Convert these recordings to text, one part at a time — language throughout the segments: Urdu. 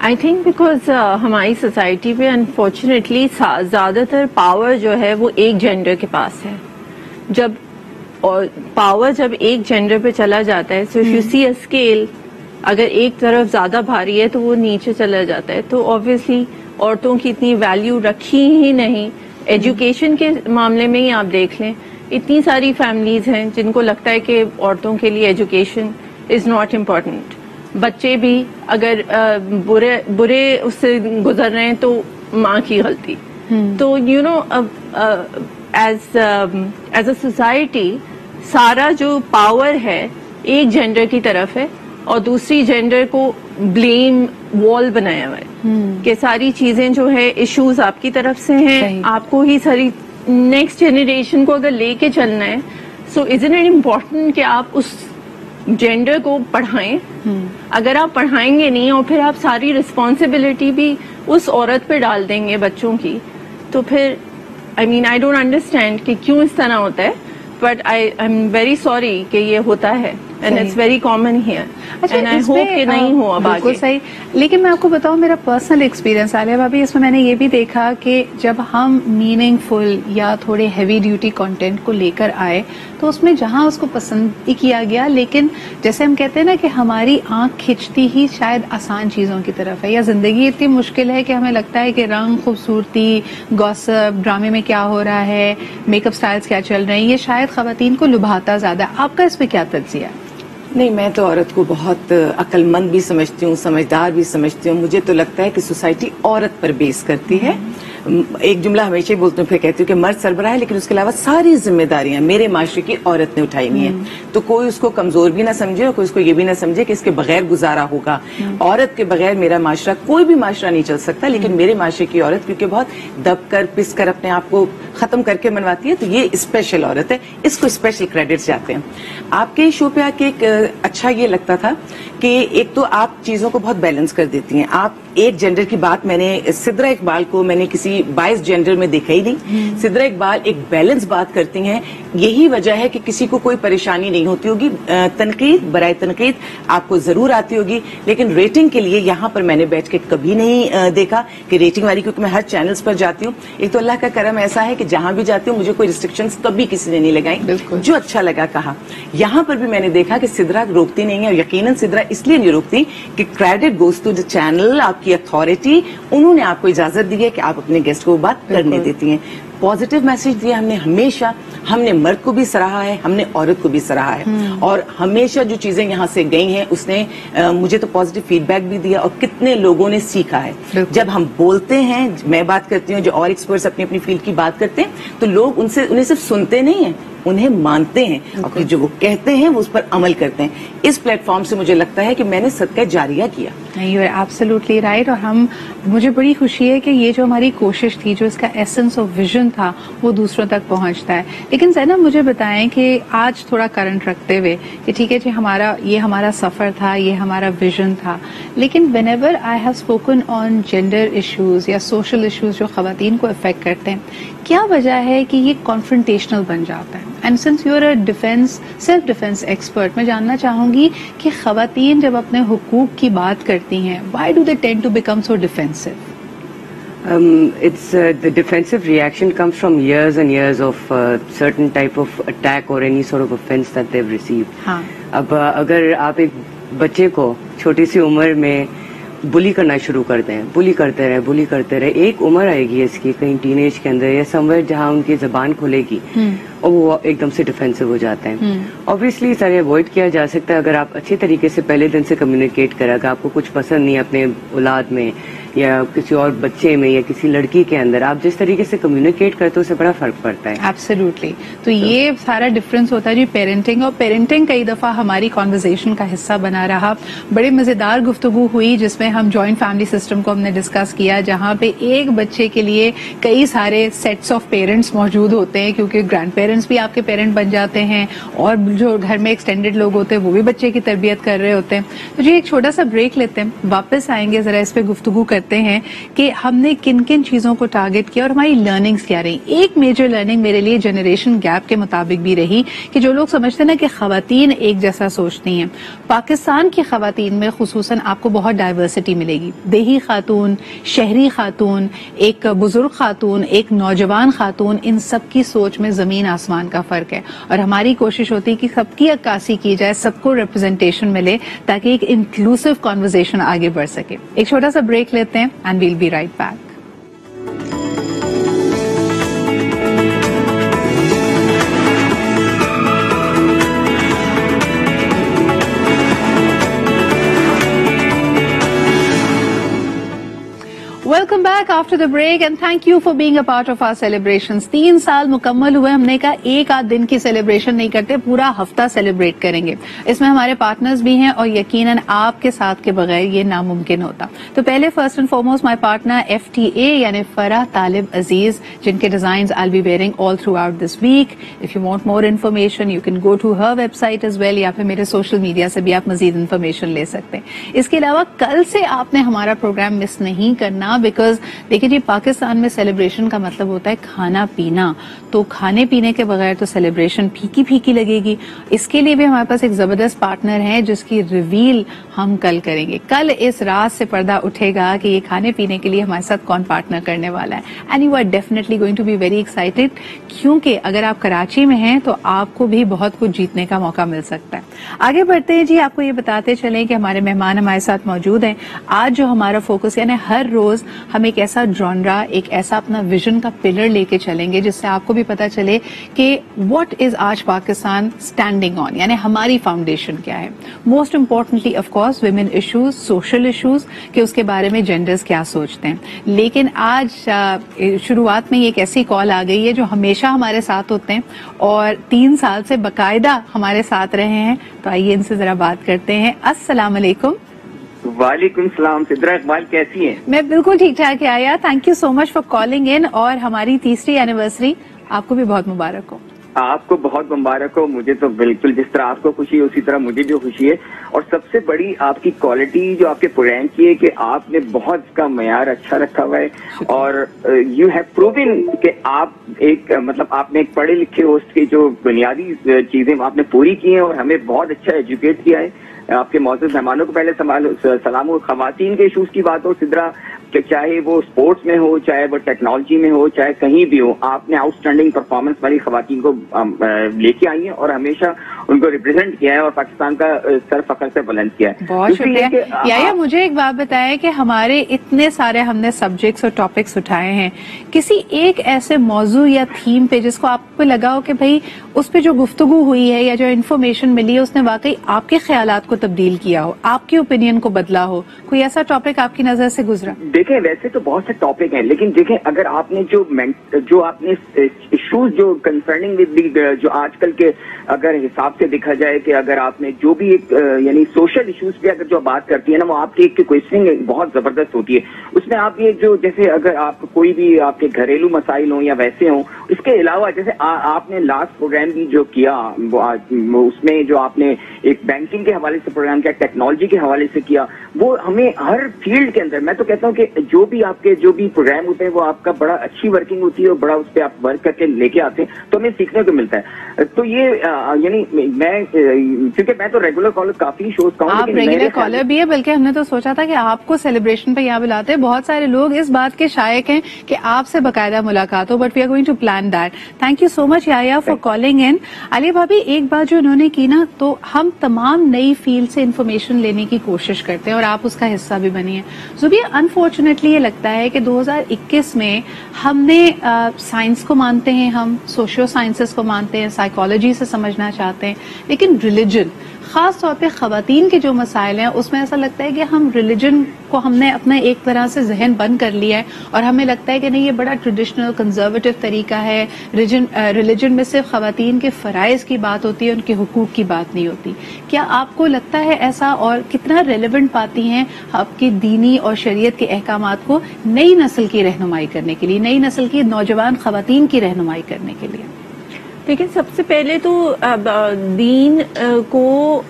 آئی تھنک بیکاز ہماری سوسائٹی پہ انفارچونیٹلی زیادہ تر پاور جو ہے وہ ایک جینڈر کے پاس ہے. جب پاور جب ایک جینڈر پہ چلا جاتا ہے, so you C a scale, اگر ایک طرف زیادہ بھاری ہے تو وہ نیچے چلا جاتا ہے. تو آبویسلی عورتوں کی اتنی ویلیو رکھی ہی نہیں. ایجوکیشن کے معاملے میں ہی آپ دیکھ لیں, اتنی ساری فیملیز ہیں جن کو لگتا ہے کہ عورتوں کے لیے ایجوکیشن از ناٹ امپورٹنٹ. بچے بھی اگر برے اس سے گزر رہے ہیں تو ماں کی غلطی. تو you know as a society سارا جو پاور ہے ایک جینڈر کی طرف ہے اور دوسری جینڈر کو بلیم وال بنایا ہوا ہے کہ ساری چیزیں جو ہے ایشوز آپ کی طرف سے ہیں, آپ کو ہی ساری نیکسٹ جنریشن کو اگر لے کے چلنا ہے. سو ازنٹ اٹ امپورٹنٹ کہ آپ اس جینڈر کو پڑھائیں. اگر آپ پڑھائیں گے نہیں اور پھر آپ ساری رسپانسبلٹی بھی اس عورت پہ ڈال دیں گے بچوں کی, تو پھر آئی مین آئی ڈونٹ انڈرسٹینڈ کہ کیوں اس طرح ہوتا ہے. But I am very sorry کہ یہ ہوتا ہے and it's very common here and I hope کہ نہیں ہو اب آگے. صحیح. لیکن میں آپ کو بتاؤں میرا پرسنل ایکسپیرینس عالیہ بھابھی, اس میں میں نے یہ بھی دیکھا کہ جب ہم میننگ فل یا تھوڑے ہیوی ڈیوٹی کنٹینٹ کو لے کر آئے تو اس میں جہاں اس کو پسند ہی کیا گیا, لیکن جیسے ہم کہتے ہیں نا کہ ہماری آنکھ کھنچتی ہی شاید آسان چیزوں کی طرف ہے, یا زندگی اتنی مشکل ہے کہ ہمیں لگتا ہے کہ رنگ, خوبصورتی, گوسپ, ڈرامے میں کیا ہو رہا ہے, میک اپ سٹائلز کیا چل رہے ہیں, یہ شاید خواتین کو لبھاتا زیادہ. آپ کا اس پہ کیا تجزیہ ہے؟ نہیں, میں تو عورت کو بہت عقل مند بھی سمجھتی ہوں, سمجھدار بھی سمجھتی ہوں. مجھے تو لگتا ہے کہ سوسائٹی عورت پر بیس کرتی ہے. ایک جملہ ہمیشہ بولتی ہوں, پھر کہتی ہوں کہ مرد سربراہ ہے لیکن اس کے علاوہ ساری ذمہ داریاں میرے معاشرے کی عورت نے اٹھائی ہوئی ہیں. تو کوئی اس کو کمزور بھی نہ سمجھے اور کوئی اس کو یہ بھی نہ سمجھے کہ اس کے بغیر گزارا ہوگا. عورت کے بغیر میرا معاشرہ, کوئی بھی معاشرہ نہیں چل سکتا, لیکن میرے معاشرے کی عورت کیونکہ بہت دب کر پس کر اپنے آپ کو ختم کر کے منواتی ہے, تو یہ اسپیشل عورت ہے, اس کو اسپیشل کریڈٹس جاتے ہیں. آپ کے شو پہ آ کے ایک اچھا یہ لگتا تھا کہ ایک تو آپ چیزوں کو بہت بیلنس کر دیتی ہیں. آپ ایک جینڈر کی بات, میں نے سدرا اقبال کو میں نے کسی بائس جینڈر میں دیکھا ہی نہیں. سدرا اقبال ایک بیلنس بات کرتی ہیں. یہی وجہ ہے کہ کسی کو کوئی پریشانی نہیں ہوتی ہوگی. تنقید برائے تنقید آپ کو ضرور آتی ہوگی, لیکن ریٹنگ کے لیے یہاں پر میں نے بیٹھ کے کبھی نہیں دیکھا کہ ریٹنگ والی, کیونکہ میں ہر چینلز پر جاتی ہوں. ایک تو اللہ کا کرم ایسا ہے کہ جہاں بھی جاتی ہوں مجھے کوئی ریسٹرکشنز کبھی کسی نے نہیں لگائی, جو اچھا لگا کہا. یہاں پر بھی میں نے دیکھا کہ سدرا روکتی نہیں ہے, اور یقیناً سدرا اس لیے نہیں روکتی کہ credit goes to the channel, آپ کی اتھارٹی, انہوں نے آپ کو اجازت دی ہے کہ آپ اپنے گیسٹ کو بات کرنے دیتی ہیں. پازیٹیو میسج دیا ہم نے ہمیشہ. ہم نے مرد کو بھی سراہا ہے, ہم نے عورت کو بھی سراہا ہے, اور ہمیشہ جو چیزیں یہاں سے گئی ہیں اس نے مجھے تو پازیٹیو فیڈ بیک بھی دیا, اور کتنے لوگوں نے سیکھا ہے. جب ہم بولتے ہیں, میں بات کرتی ہوں, جو اور ایکسپرٹس اپنی اپنی فیلڈ کی بات کرتے ہیں, تو لوگ انہیں صرف سنتے نہیں ہیں, انہیں مانتے ہیں, اور جو وہ کہتے ہیں وہ اس پر عمل کرتے ہیں. اس پلیٹ فارم سے مجھے لگتا ہے کہ میں نے صدقہ جاریہ کیا. You are absolutely right. اور مجھے بڑی خوشی ہے کہ یہ جو ہماری کوشش تھی, جو اس کا ایسنس آف ویژن تھا, وہ دوسروں تک پہنچتا ہے. لیکن زینب مجھے بتائیں کہ آج تھوڑا کرنٹ رکھتے ہوئے کہ ٹھیک ہے جی, یہ ہمارا سفر تھا, یہ ہمارا ویژن تھا, لیکن when ever I have spoken on gender issues یا سوشل ایشوز جو خواتین کو افیکٹ کرتے ہیں, کیا وجہ ہے کہ یہ کانفرنٹیشنل بن جاتا ہے؟ And since you are a self defence expert, میں جاننا چاہوں گی کہ خواتین جب اپنے حقوق کی بات کرتی ہیں, why do they tend to become so defensive? It's the defensive reaction comes from years and years of certain type of attack or any sort of offense that they've received. اب اگر آپ ایک بچے کو چھوٹی سی عمر میں بلی کرنا شروع کرتے ہیں, بلی کرتے رہے, ایک عمر آئے گی اس کی کہیں ٹین ایج کے اندر یا سمویئر جہاں ان کی زبان کھلے گی اور وہ ایک دم سے ڈیفینسو ہو جاتے ہیں. اوبیسلی سارے اوائڈ کیا جا سکتا ہے اگر آپ اچھے طریقے سے پہلے دن سے کمیونیکیٹ کریں. اگر آپ کو کچھ پسند نہیں اپنے اولاد میں یا کسی اور بچے میں یا کسی لڑکی کے اندر, آپ جس طریقے سے کمیونیکیٹ کرتے ہو اس سے بڑا فرق پڑتا ہے. ایبسلیوٹلی. تو یہ سارا ڈفرینس ہوتا ہے جی پیرنٹنگ, اور پیرنٹنگ کئی دفعہ ہماری کانورزیشن کا حصہ بنا رہا. بڑے مزیدار گفتگو ہوئی جس میں ہم جوائنٹ فیملی سسٹم کو ہم نے ڈسکس کیا, جہاں پہ ایک بچے کے لیے کئی سارے سیٹس آف پیرنٹس موجود ہوتے ہیں, کیونکہ گرینڈ پیرنٹس بھی آپ کے پیرنٹ بن جاتے ہیں, اور جو گھر میں ایکسٹینڈیڈ لوگ ہوتے ہیں وہ بھی بچے کی تربیت کر رہے ہوتے ہیں. تو جی ایک چھوٹا سا بریک لیتے ہیں, واپس آئیں گے, ذرا اس پہ گفتگو کریں کرتے ہیں کہ ہم نے کن کن چیزوں کو ٹارگٹ کیا اور ہماری لرننگز کیا رہی. ایک میجر لرننگ میرے لیے جنریشن گیپ کے مطابق بھی رہی کہ جو لوگ سمجھتے ہیں نا کہ خواتین ایک جیسا سوچتی ہیں, پاکستان کی خواتین میں خصوصاً آپ کو بہت ڈائیورسٹی ملے گی. دیہی خاتون, شہری خاتون, ایک بزرگ خاتون, ایک نوجوان خاتون, ان سب کی سوچ میں زمین آسمان کا فرق ہے, اور ہماری کوشش ہوتی ہے کہ سب کی عکاسی کی جائے, سب کو ریپرزنٹیشن ملے تاکہ ایک انکلوسیو کانورزیشن آگے بڑھ سکے. ایک چھوٹا سا بریک لیتے ہیں and we'll be right back. Welcome back after the break and thank you for being a part of our celebrations. 3 سال مکمل ہوئے, ہم نے کہا ایک آدھ دن کی سیلیبریشن نہیں کرتے, پورا ہفتہ سیلیبریٹ کریں گے. اس میں ہمارے پارٹنرز بھی ہیں اور یقیناً آپ کے ساتھ کے بغیر یہ ناممکن ہوتا. تو پہلے first and foremost my partner FTA یعنی فرح طالب عزیز, جن کے designs I be wearing all throughout this week. If you want more information you can go to her website as well, یا پھر میرے سوشل میڈیا سے بھی آپ مزید انفارمیشن لے سکتے ہیں. اس کے علاوہ کل سے آپ نے ہمارا پروگرام مس نہیں کرنا, بیکاز دیکھیں جی پاکستان میں سیلیبریشن کا مطلب ہوتا ہے کھانا پینا, تو کھانے پینے کے بغیر تو سیلیبریشن پھیکی پھیکی لگے گی. اس کے لیے بھی ہمارے پاس ایک زبردست پارٹنر ہے جس کی ریویل ہم کل کریں گے. کل اس راز سے پردہ اٹھے گا کہ یہ کھانے پینے کے لیے ہمارے ساتھ کون پارٹنر کرنے والا ہے. And you are definitely going to be very excited, کیونکہ اگر آپ کراچی میں ہیں تو آپ کو بھی بہت کچھ جیتنے کا موقع مل سکتا ہے. آگے بڑھتے ہیں جی, آپ کو یہ بتاتے چلیں کہ ہمارے مہمان ہمارے ساتھ موجود ہیں. آج جو ہمارا فوکس یعنی ہر روز ہم ایک ایسا جانرا, ایک ایسا اپنا ویژن کا پلر لے کے چلیں گے جس سے آپ کو بھی پتا چلے کہ واٹ از آج پاکستان اسٹینڈنگ آن, یعنی ہماری فاؤنڈیشن کیا ہے. Most importantly of course women issues, social issues, کہ اس کے بارے میں جینڈرز کیا سوچتے ہیں. لیکن آج شروعات میں ایک ایسی کال آ گئی ہے جو ہمیشہ ہمارے ساتھ ہوتے ہیں اور 3 سال سے باقاعدہ ہمارے ساتھ رہے ہیں, تو آئیے ان سے ذرا بات کرتے ہیں. السلام علیکم. وعلیکم السلام. سدرا اقبال کیسی ہیں؟ میں بالکل ٹھیک ٹھاک آیا. Thank you so much for calling in, اور ہماری 3ری اینیورسری آپ کو بھی بہت مبارک ہو. آپ کو بہت مبارک ہو. مجھے تو بالکل جس طرح آپ کو خوشی ہے اسی طرح مجھے بھی خوشی ہے. اور سب سے بڑی آپ کی کوالٹی جو آپ کے پروگرام کی ہے کہ آپ نے بہت اس کا معیار اچھا رکھا ہوا ہے, اور یو ہیو پروون کہ آپ ایک مطلب آپ نے ایک پڑھے لکھے ہوسٹ کی جو بنیادی چیزیں آپ نے پوری کی ہیں اور ہمیں بہت اچھا ایجوکیٹ کیا ہے. آپ کے معزز مہمانوں کو پہلے سلام ہو. خواتین کے ایشوز کی بات ہو سدرا, کہ چاہے وہ اسپورٹس میں ہو, چاہے وہ ٹیکنالوجی میں ہو, چاہے کہیں بھی ہو, آپ نے آؤٹ اسٹینڈنگ پرفارمنس والی خواتین کو لے کے آئی ہیں اور ہمیشہ ان کو ریپرزینٹ کیا ہے اور پاکستان کا سر فخر سے بلند کیا ہے. بہت شکریہ. یا مجھے ایک بات بتائیں کہ ہمارے اتنے سارے ہم نے سبجیکٹس اور ٹاپکس اٹھائے ہیں, کسی ایک ایسے موضوع یا تھیم پہ جس کو آپ کو لگا ہو کہ بھائی اس پہ جو گفتگو ہوئی ہے یا جو انفارمیشن ملی ہے اس نے واقعی آپ کے خیالات کو تبدیل کیا ہو, آپ کے اوپینین کو بدلا ہو, کوئی ایسا ٹاپک آپ کی نظر سے گزرا؟ دیکھیں ویسے تو بہت سے ٹاپک ہیں, لیکن دیکھیں اگر آپ نے جو آپ نے ایشوز جو کنسرننگ ود جو آج کل کے اگر حساب سے دیکھا جائے کہ اگر آپ نے جو بھی ایک یعنی سوشل ایشوز پہ اگر جو بات کرتی ہے نا, وہ آپ کی ایک کوئسچننگ بہت زبردست ہوتی ہے. اس میں آپ یہ جو جیسے اگر آپ کوئی بھی آپ کے گھریلو مسائل ہوں یا ویسے ہوں, اس کے علاوہ جیسے آپ نے لاسٹ پروگرام بھی جو کیا اس میں جو آپ نے ایک بینکنگ کے حوالے سے پروگرام کیا, ٹیکنالوجی کے حوالے سے کیا, وہ ہمیں ہر فیلڈ کے اندر, میں تو کہتا ہوں کہ جو بھی آپ کے جو بھی پروگرام ہوتے ہیں وہ آپ کا بڑا اچھی ورکنگ ہوتی ہے اور بڑا اس پہ آپ ورک کر کے لے کے آتے ہیں, تو ہمیں سیکھنے کو ملتا ہے. تو یہ یعنی میں کیونکہ میں تو ریگولر کالر کافی شوز کا ہوں, آپ ریگولر کالر بھی ہے, بلکہ ہم نے تو سوچا تھا کہ آپ کو سیلیبریشن پہ یہاں بلاتے ہیں. بہت سارے لوگ اس بات کے شائق ہیں کہ آپ سے باقاعدہ ملاقات ہو, but we are going to plan that. Thank you so much یا فار کالنگ ان. علی بھابی ایک بات جو انہوں نے کی نا, تو ہم تمام نئی فیلڈ سے انفارمیشن لینے کی کوشش کرتے ہیں اور آپ اس کا حصہ بھی بنی ہیں. زبیہ انفارچونیٹلی یہ لگتا ہے کہ 2021 میں ہم نے سائنس کو مانتے ہیں, ہم سوشل سائنسز کو مانتے ہیں, سائیکالوجی سے سمجھنا چاہتے ہیں, لیکن ریلیجن خاص طور پہ خواتین کے جو مسائل ہیں اس میں ایسا لگتا ہے کہ ہم ریلیجن کو ہم نے اپنا ایک طرح سے ذہن بند کر لیا ہے اور ہمیں لگتا ہے کہ نہیں یہ بڑا ٹریڈیشنل کنزرویٹو طریقہ ہے. ریلیجن میں صرف خواتین کے فرائض کی بات ہوتی ہے, ان کے حقوق کی بات نہیں ہوتی. کیا آپ کو لگتا ہے ایسا, اور کتنا ریلیونٹ پاتی ہیں آپ کی دینی اور شریعت کے احکامات کو نئی نسل کی رہنمائی کرنے کے لیے, نئی نسل کی نوجوان خواتین کی رہنمائی کرنے کے لیے؟ دیکھیں سب سے پہلے تو دین کو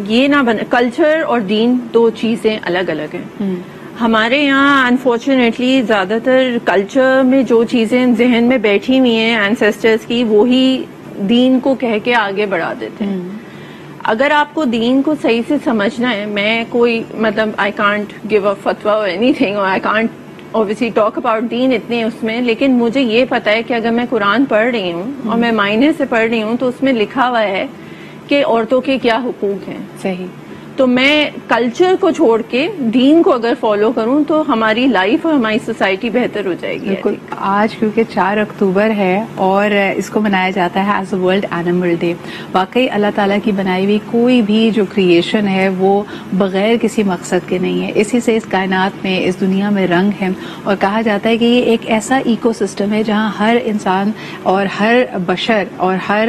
یہ نہ بنا, کلچر اور دین دو چیزیں الگ الگ ہیں. ہمارے یہاں انفارچونیٹلی زیادہ تر کلچر میں جو چیزیں ذہن میں بیٹھی ہوئی ہیں اینسیسٹرز کی وہی دین کو کہہ کے آگے بڑھا دیتے ہیں. اگر آپ کو دین کو صحیح سے سمجھنا ہے, میں کوئی مطلب آئی کانٹ گیو اے فتویٰ اور اینی تھنگ, اور I can't obviously talk about then اتنے اس میں, لیکن مجھے یہ پتا ہے کہ اگر میں قرآن پڑھ رہی ہوں اور میں معنی سے پڑھ رہی ہوں تو اس میں لکھا ہوا ہے کہ عورتوں کے کیا حقوق ہیں. صحیح. تو میں کلچر کو چھوڑ کے دین کو اگر فالو کروں تو ہماری لائف اور ہماری سوسائٹی بہتر ہو جائے گی. بالکل. آج کیونکہ 4 اکتوبر ہے اور اس کو منایا جاتا ہے as a world animal day. واقعی اللہ تعالیٰ کی بنائی ہوئی کوئی بھی جو کریشن ہے وہ بغیر کسی مقصد کے نہیں ہے. اسی سے اس کائنات میں, اس دنیا میں رنگ ہے, اور کہا جاتا ہے کہ یہ ایک ایسا ایکو سسٹم ہے جہاں ہر انسان اور ہر بشر اور ہر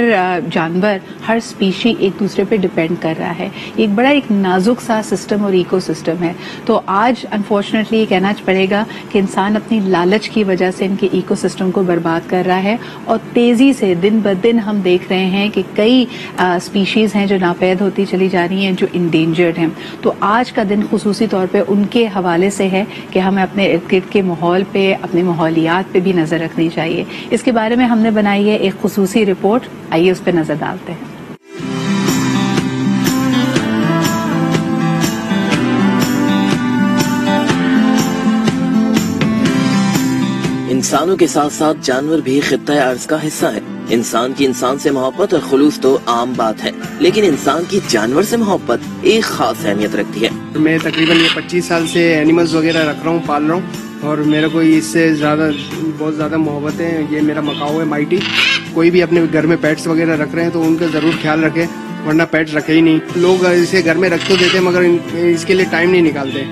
جانور, ہر اسپیشی ایک دوسرے پہ ڈپینڈ کر رہا ہے. ایک بڑا ایک نازک سا سسٹم اور ایکو سسٹم ہے. تو آج انفارچونیٹلی یہ کہنا پڑے گا کہ انسان اپنی لالچ کی وجہ سے ان کے ایکو سسٹم کو برباد کر رہا ہے, اور تیزی سے دن بدن ہم دیکھ رہے ہیں کہ کئی اسپیشیز ہیں جو ناپید ہوتی چلی جا رہی ہیں, جو انڈینجرڈ ہیں. تو آج کا دن خصوصی طور پہ ان کے حوالے سے ہے کہ ہمیں اپنے ارد گرد کے ماحول پہ, اپنے ماحولیات پہ بھی نظر رکھنی چاہیے. اس کے بارے میں ہم نے بنائی ہے ایک خصوصی رپورٹ, آئیے اس پہ نظر ڈالتے ہیں. انسانوں کے ساتھ ساتھ جانور بھی خطہ ارض کا حصہ ہے. انسان کی انسان سے محبت اور خلوص تو عام بات ہے, لیکن انسان کی جانور سے محبت ایک خاص اہمیت رکھتی ہے. میں تقریباً یہ 25 سال سے اینیملز وغیرہ رکھ رہا ہوں, پال رہا ہوں, اور میرے کو اس سے بہت زیادہ محبت ہے. یہ میرا مکاؤ ہے مائٹی. کوئی بھی اپنے گھر میں پیٹس وغیرہ رکھ رہے ہیں تو ان کا ضرور خیال رکھے, ورنہ پیٹس رکھے ہی نہیں. لوگ اسے گھر میں رکھ تو دیتے ہیں مگر اس کے لیے ٹائم نہیں نکالتے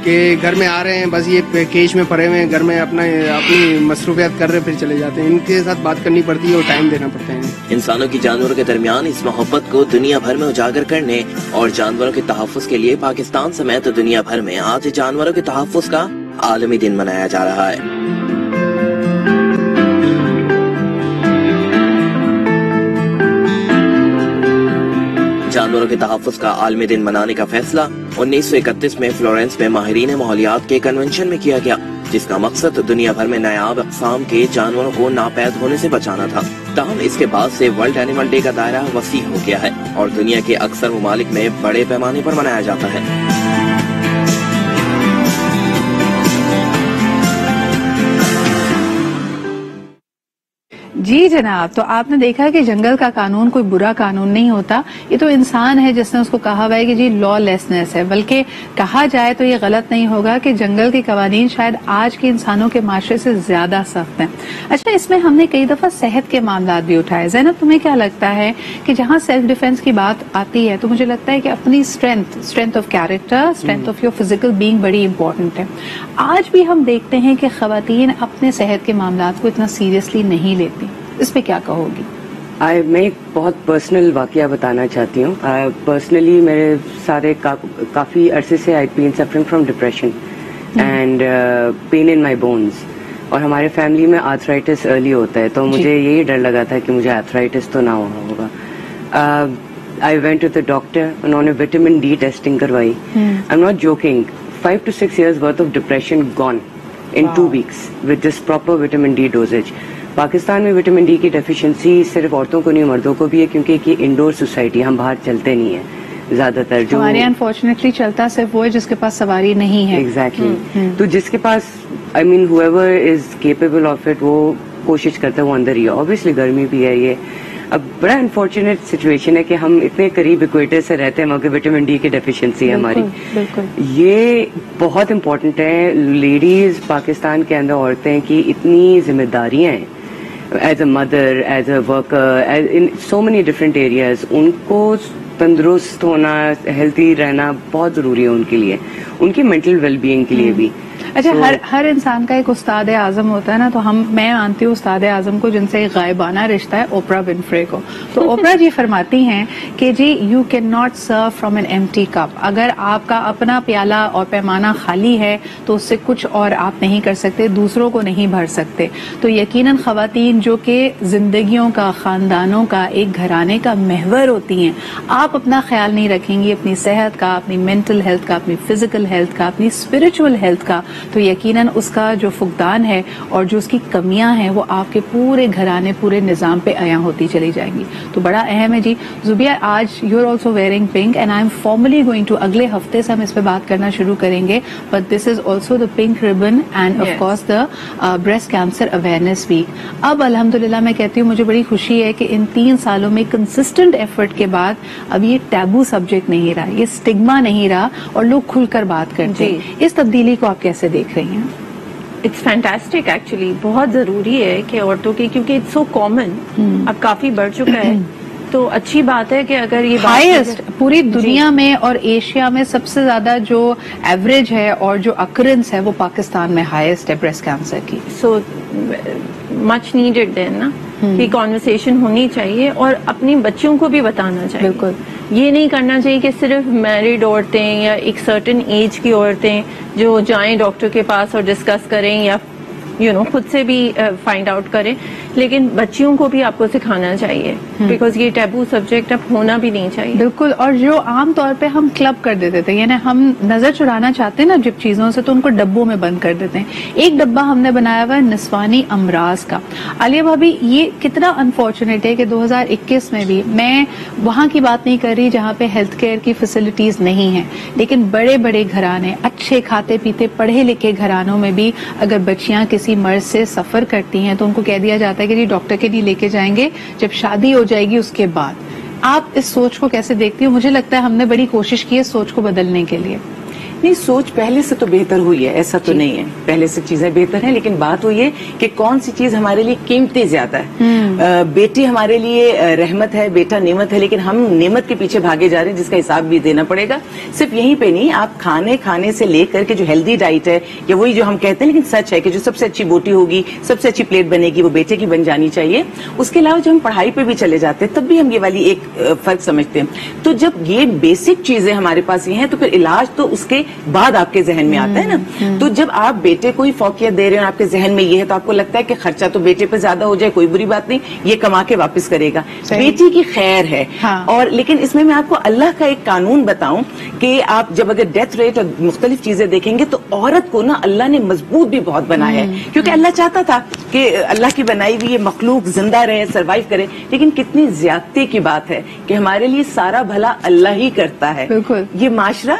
کہ گھر میں آ رہے ہیں بس یہ کیج میں پڑے ہوئے ہیں, گھر میں اپنی مصروفیات کر رہے پھر چلے جاتے ہیں. ان کے ساتھ بات کرنی پڑتی ہے اور ٹائم دینا پڑتا ہے. انسانوں کی جانوروں کے درمیان اس محبت کو دنیا بھر میں اجاگر کرنے اور جانوروں کے تحفظ کے لیے پاکستان سمیت دنیا بھر میں آج جانوروں کے تحفظ کا عالمی دن منایا جا رہا ہے. جانوروں کے تحفظ کا عالمی دن منانے کا فیصلہ 1931 میں فلورنس میں ماہرین ماحولیات کے کنونشن میں کیا گیا, جس کا مقصد دنیا بھر میں نایاب اقسام کے جانوروں کو ناپید ہونے سے بچانا تھا. تاہم اس کے بعد سے ورلڈ اینیمل ڈے کا دائرہ وسیع ہو گیا ہے اور دنیا کے اکثر ممالک میں بڑے پیمانے پر منایا جاتا ہے. جی جناب, تو آپ نے دیکھا کہ جنگل کا قانون کوئی برا قانون نہیں ہوتا, یہ تو انسان ہے جس نے اس کو کہا ہوا ہے کہ جی لا لیسنس ہے. بلکہ کہا جائے تو یہ غلط نہیں ہوگا کہ جنگل کے قوانین شاید آج کے انسانوں کے معاشرے سے زیادہ سخت ہیں. اچھا, اس میں ہم نے کئی دفعہ صحت کے معاملات بھی اٹھائے. زینب, تمہیں کیا لگتا ہے کہ جہاں سیلف ڈیفینس کی بات آتی ہے تو مجھے لگتا ہے کہ اپنی strength of character, strength of your physical being بڑی امپورٹنٹ ہے. آج بھی ہم دیکھتے ہیں کہ خواتین اپنے صحت کے معاملات کو اتنا سیریسلی نہیں لیتی. اس پہ کیا کہو گی؟ میں ایک بہت پرسنل واقعہ بتانا چاہتی ہوں. پرسنلی میرے سارے کافی عرصے سے I been suffering from depression and pain in my bones, اور ہمارے فیملی میں آرتھرائٹس ارلی ہوتا ہے, تو مجھے یہی ڈر لگا تھا کہ مجھے آرتھرائٹس تو نہ ہوا ہوگا. I went to the doctor, انہوں نے وٹامن ڈی ٹیسٹنگ کروائی. I am not joking, 5 to 6 years worth of depression gone in 2 weeks with this proper vitamin D dosage. Pakistan میں وٹامن ڈی کی ڈیفیشنسی صرف عورتوں کو نہیں مردوں کو بھی ہے, کیونکہ یہ انڈور سوسائٹی, ہم باہر چلتے نہیں ہیں زیادہ تر. جو ہمارے انفارچونیٹلی چلتا صرف وہ ہے جس کے پاس سواری نہیں ہے. ایگزیکٹلی. تو جس کے پاس آئی مین whoever is capable of it وہ کوشش کرتا ہے وہ اندر ہی ہے. اوبیسلی گرمی بھی ہے یہ. اب بڑا انفارچونیٹ سچویشن ہے کہ ہم اتنے قریب اکویٹر سے رہتے ہیں مگر وٹامن ڈی کی ڈیفیشنسی ہے ہماری. یہ بہت امپورٹنٹ ہے. لیڈیز پاکستان کے اندر عورتیں کی اتنی ذمہ داریاں ہیں, as a mother, as a worker, in so many different areas. ان کو تندرست ہونا, ہیلتھی رہنا بہت ضروری ہے ان کے لیے, ان کی مینٹل ویل بینگ کے لیے بھی. اچھا, ہر انسان کا ایک استاد اعظم ہوتا ہے نا, تو میں مانتی ہوں استاد اعظم کو جن سے ایک غائبانہ رشتہ ہے اوپرا ونفرے کو. تو اوپرا جی فرماتی ہیں کہ جی you can not serve from an empty cup. اگر آپ کا اپنا پیالہ اور پیمانہ خالی ہے تو اس سے کچھ اور آپ نہیں کر سکتے, دوسروں کو نہیں بھر سکتے. تو یقیناً خواتین جو کہ زندگیوں کا, خاندانوں کا, ایک گھرانے کا محور ہوتی ہیں, آپ اپنا خیال نہیں رکھیں گی اپنی صحت کا, اپنی مینٹل ہیلتھ کا, اپنی فزیکل ہیلتھ کا, اپنی اسپرچل ہیلتھ کا, تو یقیناً اس کا جو فقدان ہے اور جو اس کی کمیاں ہیں وہ آپ کے پورے گھرانے, پورے نظام پہ عیاں ہوتی چلی جائیں گی. تو بڑا اہم ہے جی. زوبیہ, آج you are also wearing pink and I am formally going to, اگلے ہفتے سے ہم اس پہ بات کرنا شروع کریں گے, but this is also the pink ribbon and of course the breast cancer awareness week. اب الحمدللہ میں کہتی ہوں مجھے بڑی خوشی ہے کہ ان 3 سالوں میں کنسسٹنٹ ایفرٹ کے بعد اب یہ ٹیبو سبجیکٹ نہیں رہا, یہ اسٹگما نہیں رہا اور لوگ کھل کر بات کرتے ہیں. اس تبدیلی کو آپ کیسے دیکھ رہی ہیں؟ It's fantastic actually. بہت ضروری ہے کہ عورتوں کی, کیونکہ اٹس سو کامن, اب کافی بڑھ چکا ہے, تو اچھی بات ہے کہ اگر یہ ہائیسٹ پوری دنیا میں اور ایشیا میں سب سے زیادہ جو ایوریج ہے اور جو اکرنس ہے وہ پاکستان میں ہائیسٹ ہے بریسٹ کینسر کی. سو مچ نیڈڈ دین نا کہ کانورسیشن ہونی چاہیے اور اپنی بچوں کو بھی بتانا چاہیے. بالکل, یہ نہیں کرنا چاہیے کہ صرف میرڈ عورتیں یا ایک سرٹن ایج کی عورتیں جو جائیں ڈاکٹر کے پاس اور ڈسکس کریں یا خود سے بھی فائنڈ آؤٹ کریں, لیکن بچیوں کو بھی آپ کو سکھانا چاہیے بیکاز یہ ٹیبو سبجیکٹ اب ہونا بھی نہیں چاہیے. بالکل. اور جو عام طور پہ ہم کلب کر دیتے تھے, یعنی ہم نظر چرانا چاہتے ہیں نا جب چیزوں سے, تو ان کو ڈبوں میں بند کر دیتے ہیں. ایک ڈبہ ہم نے بنایا ہوا ہے نسوانی امراض کا. عالیہ بھابی, یہ کتنا انفارچونیٹ ہے کہ 2021 میں بھی, میں وہاں کی بات نہیں کر رہی جہاں پہ ہیلتھ کیئر کی فیسلٹیز نہیں ہیں, لیکن بڑے بڑے گھرانے, اچھے کھاتے پیتے پڑھے لکھے گھرانوں میں بھی اگر بچیاں کسی مرض سے سفر کرتی ہیں تو ان کو کہہ دیا جاتا ہے کہ جی ڈاکٹر کے لیے لے کے جائیں گے جب شادی ہو جائے گی اس کے بعد. آپ اس سوچ کو کیسے دیکھتی ہو؟ مجھے لگتا ہے ہم نے بڑی کوشش کی ہے سوچ کو بدلنے کے لیے. نہیں, سوچ پہلے سے تو بہتر ہوئی ہے, ایسا تو نہیں ہے, پہلے سے چیزیں بہتر ہیں, لیکن بات ہوئی ہے کہ کون سی چیز ہمارے لیے قیمتی زیادہ ہے. بیٹی ہمارے لیے رحمت ہے, بیٹا نعمت ہے, لیکن ہم نعمت کے پیچھے بھاگے جا رہے ہیں جس کا حساب بھی دینا پڑے گا. صرف یہیں پہ نہیں, آپ کھانے سے لے کر کے جو ہیلدی ڈائٹ ہے, یا وہی جو ہم کہتے ہیں لیکن سچ ہے کہ جو سب سے اچھی بوٹی ہوگی, سب سے اچھی پلیٹ بنے گی, وہ بیٹے کی بن جانی چاہیے. اس کے علاوہ جب ہم پڑھائی پہ بھی چلے جاتے ہیں تب بھی ہم یہ والی ایک فرق سمجھتے ہیں. تو جب یہ بیسک چیزیں ہمارے پاس یہ ہیں تو پھر علاج تو اس کے بعد آپ کے ذہن میں آتا ہے نا. تو جب آپ بیٹے کو ہی فوقیت دے رہے ہیں, آپ کے ذہن میں یہ ہے, تو آپ کو لگتا ہے کہ خرچہ تو بیٹے پہ زیادہ ہو جائے, کوئی بری بات نہیں, یہ کما کے واپس کرے گا, بیٹی کی خیر ہے. اور لیکن اس میں آپ کو اللہ کا ایک قانون بتاؤں کہ آپ جب اگر ڈیتھ ریٹ اور مختلف چیزیں دیکھیں گے تو عورت کو نا اللہ نے مضبوط بھی بہت بنایا ہے, کیونکہ اللہ چاہتا تھا کہ اللہ کی بنائی ہوئی یہ مخلوق زندہ رہے, سروائیو کرے. لیکن کتنی زیادتی کی بات ہے کہ ہمارے لیے سارا بھلا اللہ ہی کرتا ہے. یہ معاشرہ,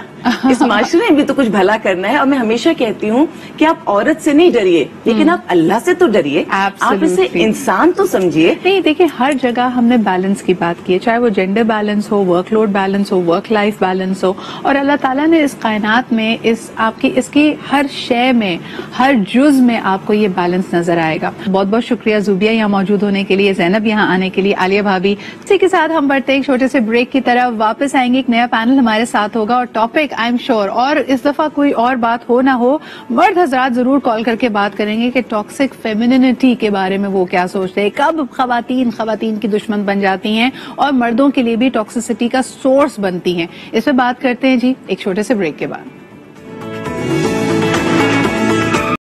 اس معاشرے میں بھی تو کچھ بھلا کرنا ہے. اور میں ہمیشہ کہتی ہوں کہ آپ عورت سے نہیں ڈریے, لیکن آپ اللہ سے تو ڈریے, آپ اسے انسان تو سمجھیے. نہیں دیکھیں, ہر جگہ ہم نے بیلنس کی بات کی ہے, چاہے وہ جینڈر بیلنس ہو, ورک لوڈ بیلنس ہو, ورک لائف بیلنس ہو, اور اللہ تعالیٰ نے اس کائنات میں اس کی ہر شے میں, ہر جز میں آپ کو یہ بیلنس نظر آئے گا. بہت بہت شکریہ زوبیہ یہاں موجود ہونے کے لیے, زینب یہاں آنے کے لیے, عالیہ بھابی. اسی کے ساتھ ہم بڑھتے ایک چھوٹے سے بریک کی طرف, واپس آئیں گے, ایک نیا پینل ہمارے ساتھ ہوگا اور ٹاپک آئی ایم شیور, اور اس دفعہ کوئی اور بات ہو نہ ہو, مرد حضرات ضرور کال کر کے بات کریں گے کہ ٹاکسک فیمینینٹی کے بارے میں وہ کیا سوچتے ہیں, کب خواتین کی دشمن بن جاتی ہیں اور مردوں کے لیے بھی ٹاکسسٹی کا سورس بنتی ہیں. اس پہ بات کرتے ہیں جی ایک چھوٹے سے بریک کے بعد.